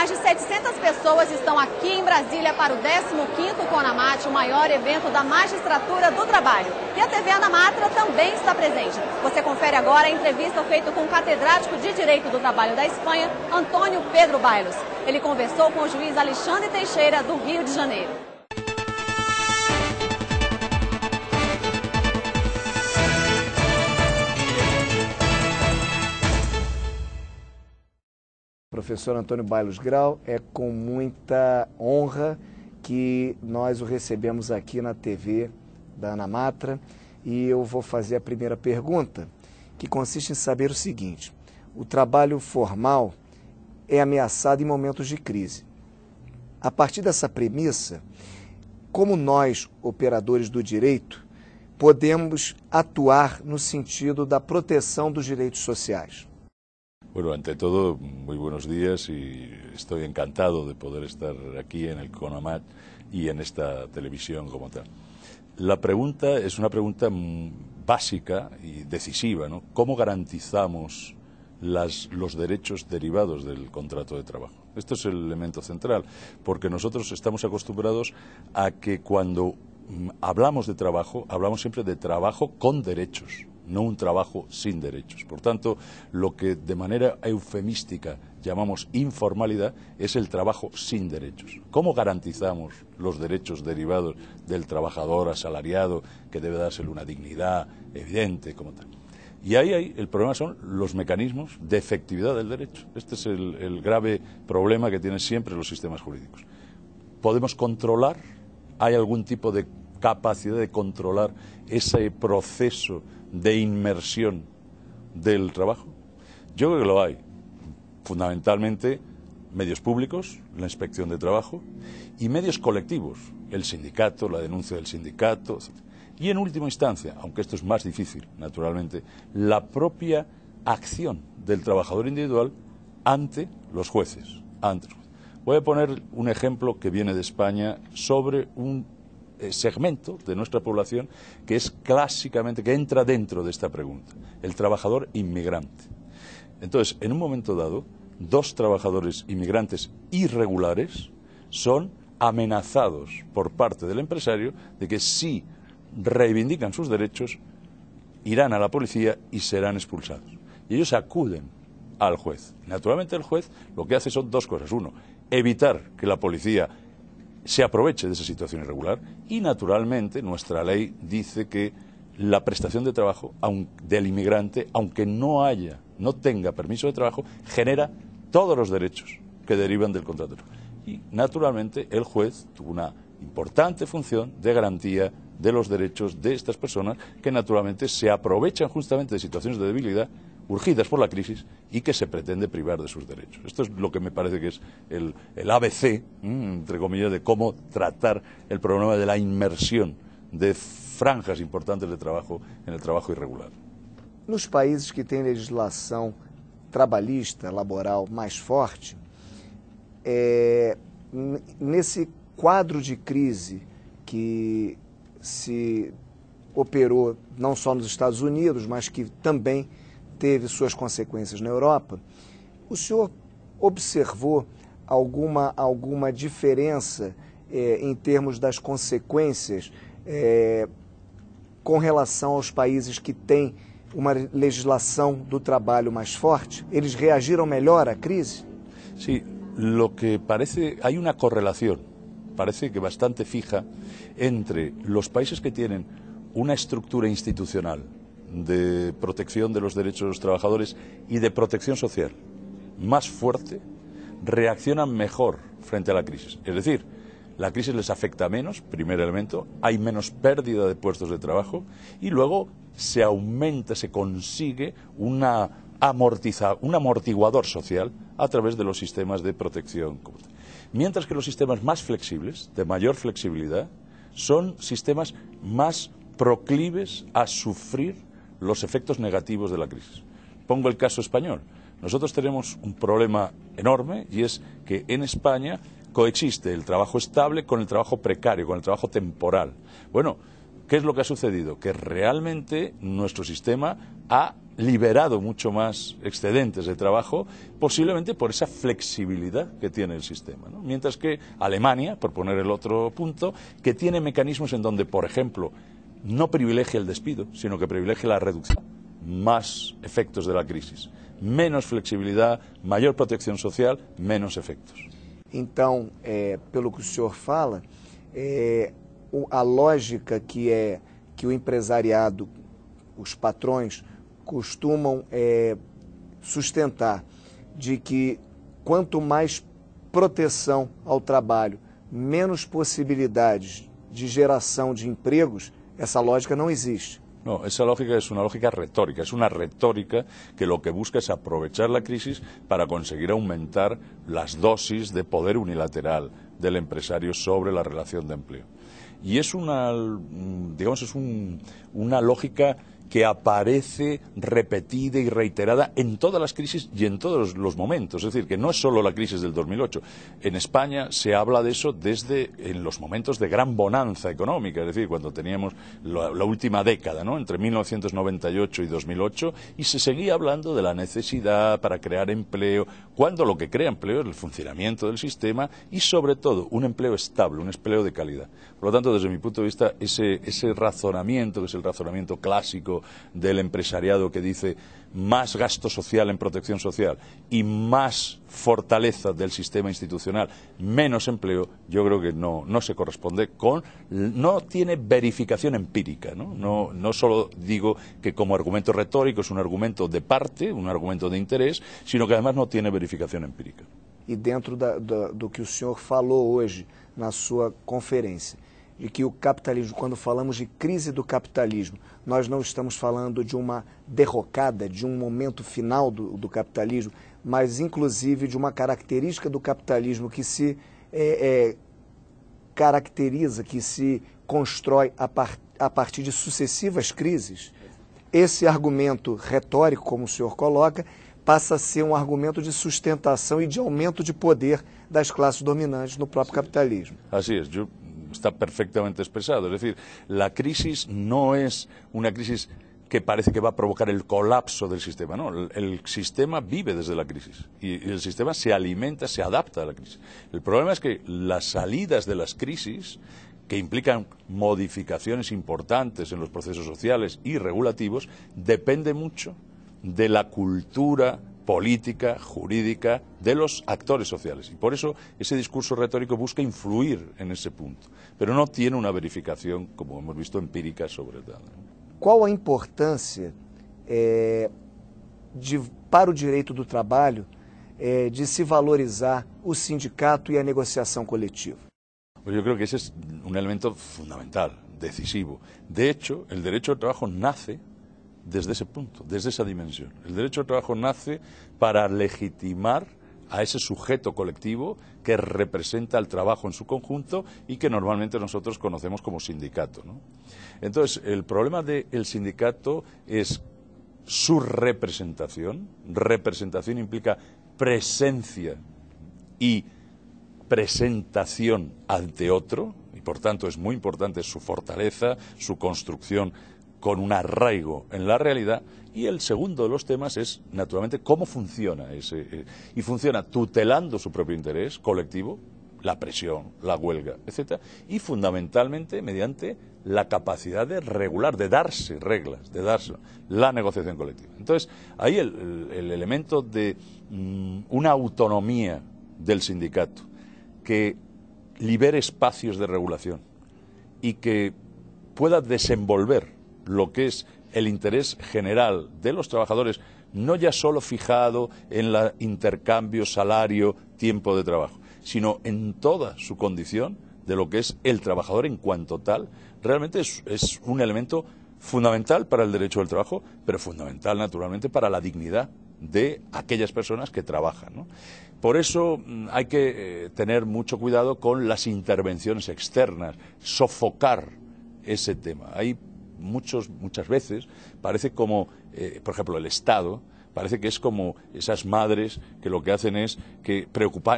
Mais de 700 pessoas estão aqui em Brasília para o 15º CONAMAT, o maior evento da magistratura do trabalho. E a TV Anamatra também está presente. Você confere agora a entrevista feita com o catedrático de Direito do Trabalho da Espanha, Antônio Pedro Bailos. Ele conversou com o juiz Alexandre Teixeira, do Rio de Janeiro. Professor Antônio Bailos Grau, é com muita honra que nós o recebemos aqui na TV da Anamatra e eu vou fazer a primeira pergunta, que consiste em saber o seguinte: o trabalho formal é ameaçado em momentos de crise. A partir dessa premissa, como nós, operadores do direito, podemos atuar no sentido da proteção dos direitos sociais? Bueno, ante todo, muy buenos días y estoy encantado de poder estar aquí en el CONAMAT y en esta televisión como tal. La pregunta es una pregunta básica y decisiva, ¿no? ¿Cómo garantizamos los derechos derivados del contrato de trabajo? Esto es el elemento central, porque nosotros estamos acostumbrados a que cuando hablamos de trabajo, hablamos siempre de trabajo con derechos, no un trabajo sin derechos. Por tanto, lo que de manera eufemística llamamos informalidad es el trabajo sin derechos. ¿Cómo garantizamos los derechos derivados del trabajador asalariado, que debe dársele una dignidad evidente como tal? Y ahí el problema son los mecanismos de efectividad del derecho. Este es el grave problema que tienen siempre los sistemas jurídicos. ¿Podemos controlar? ¿Hay algún tipo de capacidad de controlar ese proceso de inmersión del trabajo? Yo creo que lo hay. Fundamentalmente medios públicos, la inspección de trabajo, y medios colectivos, el sindicato, la denuncia del sindicato, etc. Y en última instancia, aunque esto es más difícil, naturalmente, la propia acción del trabajador individual ante los jueces. Voy a poner un ejemplo que viene de España sobre un segmento de nuestra población que es clásicamente, que entra dentro de esta pregunta, el trabajador inmigrante. Entonces, en un momento dado, dos trabajadores inmigrantes irregulares son amenazados por parte del empresario de que si reivindican sus derechos, irán a la policía y serán expulsados. Y ellos acuden al juez. Naturalmente el juez lo que hace son dos cosas. Uno, evitar que la policía se aproveche de esa situación irregular, y naturalmente nuestra ley dice que la prestación de trabajo del inmigrante, aunque no tenga permiso de trabajo, genera todos los derechos que derivan del contrato. Y naturalmente el juez tuvo una importante función de garantía de los derechos de estas personas que naturalmente se aprovechan justamente de situaciones de debilidad urgidas por la crisis y que se pretende privar de sus derechos. Esto es lo que me parece que es el ABC, entre comillas, de cómo tratar el problema de la inmersión de franjas importantes de trabajo en el trabajo irregular. Nos países que têm legislação trabalhista, laboral mais forte, nesse quadro de crise que se operou não só nos Estados Unidos, mas que também teve suas consequências na Europa, o senhor observou alguma diferença em termos das consequências com relação aos países que têm uma legislação do trabalho mais forte? Eles reagiram melhor à crise? Sí, lo que parece, hay una correlación, parece que bastante fija, entre los países que tienen una estructura institucional de protección de los derechos de los trabajadores y de protección social más fuerte, reaccionan mejor frente a la crisis. Es decir, la crisis les afecta menos, primer elemento, hay menos pérdida de puestos de trabajo y luego se aumenta, se consigue un amortiguador social a través de los sistemas de protección. Mientras que los sistemas más flexibles, de mayor flexibilidad, son sistemas más proclives a sufrir los efectos negativos de la crisis. Pongo el caso español. Nosotros tenemos un problema enorme y es que en España coexiste el trabajo estable con el trabajo precario, con el trabajo temporal. Bueno, ¿qué es lo que ha sucedido? Que realmente nuestro sistema ha liberado mucho más excedentes de trabajo, posiblemente por esa flexibilidad que tiene el sistema, ¿no? Mientras que Alemania, por poner el otro punto, que tiene mecanismos en donde, por ejemplo, no privilegia el despido, sino que privilegia la reducción, más efectos de la crisis, menos flexibilidad, mayor protección social, menos efectos. Então, pelo que o senhor fala, a lógica que o empresariado, os patrões, costumam sustentar de que quanto mais proteção ao trabalho, menos possibilidades de geração de empregos, essa lógica não existe. No, esa lógica es una lógica retórica, es una retórica que lo que busca es aprovechar la crisis para conseguir aumentar las dosis de poder unilateral del empresario sobre la relación de empleo. Y es una lógica que aparece repetida y reiterada en todas las crisis y en todos los momentos. Es decir, que no es solo la crisis del 2008. En España se habla de eso desde en los momentos de gran bonanza económica, es decir, cuando teníamos la última década, ¿no?, entre 1998 y 2008, y se seguía hablando de la necesidad para crear empleo, cuando lo que crea empleo es el funcionamiento del sistema y, sobre todo, un empleo estable, un empleo de calidad. Por lo tanto, desde mi punto de vista, ese razonamiento, que es el razonamiento clásico del empresariado que dice más gasto social en protección social y más fortaleza del sistema institucional, menos empleo, yo creo que no se corresponde no tiene verificación empírica, ¿no? No solo digo que como argumento retórico es un argumento de parte, un argumento de interés, sino que además no tiene verificación empírica. E dentro do que o senhor falou hoje na sua conferência, de que o capitalismo, quando falamos de crise do capitalismo, nós não estamos falando de uma derrocada, de um momento final do capitalismo, mas inclusive de uma característica do capitalismo que se caracteriza, que se constrói a partir de sucessivas crises. Esse argumento retórico, como o senhor coloca, passa a ser um argumento de sustentação e de aumento de poder das classes dominantes no próprio capitalismo. Así es, está perfectamente expresado. Es decir, la crisis no es una crisis que parece que va a provocar el colapso del sistema. No, el sistema vive desde la crisis y el sistema se alimenta, se adapta a la crisis. El problema es que las salidas de las crisis, que implican modificaciones importantes en los procesos sociales y regulativos, depende mucho de la cultura política, jurídica, de los actores sociales. Y por eso ese discurso retórico busca influir en ese punto, pero no tiene una verificación, como hemos visto, empírica sobre tal. Qual a importância para o direito do trabalho de se valorizar o sindicato e a negociação coletiva? Pues yo creo que ese es un elemento fundamental, decisivo. De hecho, el derecho al trabajo nace desde ese punto, desde esa dimensión. El derecho al trabajo nace para legitimar a ese sujeto colectivo que representa el trabajo en su conjunto y que normalmente nosotros conocemos como sindicato, ¿no? Entonces, el problema del sindicato es su representación. Representación implica presencia y presentación ante otro, y por tanto es muy importante su fortaleza, su construcción con un arraigo en la realidad. Y el segundo de los temas es, naturalmente, cómo funciona y funciona tutelando su propio interés colectivo, la presión, la huelga, etc. Y fundamentalmente mediante la capacidad de regular, de darse reglas, de darse la negociación colectiva. Entonces, ahí el elemento de una autonomía del sindicato que libere espacios de regulación y que pueda desenvolver lo que es el interés general de los trabajadores, no ya solo fijado en el intercambio, salario, tiempo de trabajo, sino en toda su condición de lo que es el trabajador en cuanto tal, realmente es un elemento fundamental para el derecho del trabajo, pero fundamental naturalmente para la dignidad de aquellas personas que trabajan, ¿no? Por eso hay que tener mucho cuidado con las intervenciones externas, sofocar ese tema. Hay muchas veces parece como, por ejemplo, el Estado, parece que es como esas madres que lo que hacen es que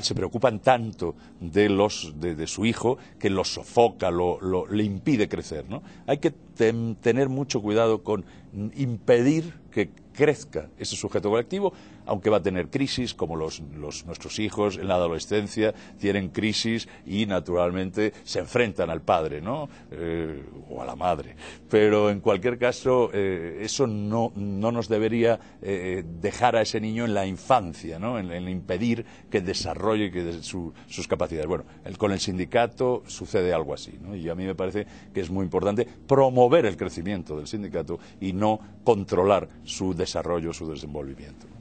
se preocupan tanto de su hijo que lo sofoca, le impide crecer, ¿no? Hay que tener mucho cuidado con impedir que crezca ese sujeto colectivo, aunque va a tener crisis, como nuestros hijos en la adolescencia tienen crisis y naturalmente se enfrentan al padre, ¿no? O a la madre. Pero en cualquier caso, eso no nos debería dejar a ese niño en la infancia, ¿no? En impedir que desarrolle sus capacidades. Bueno, con el sindicato sucede algo así, ¿no? Y a mí me parece que es muy importante promover el crecimiento del sindicato y no controlar su desarrollo, su desenvolvimiento.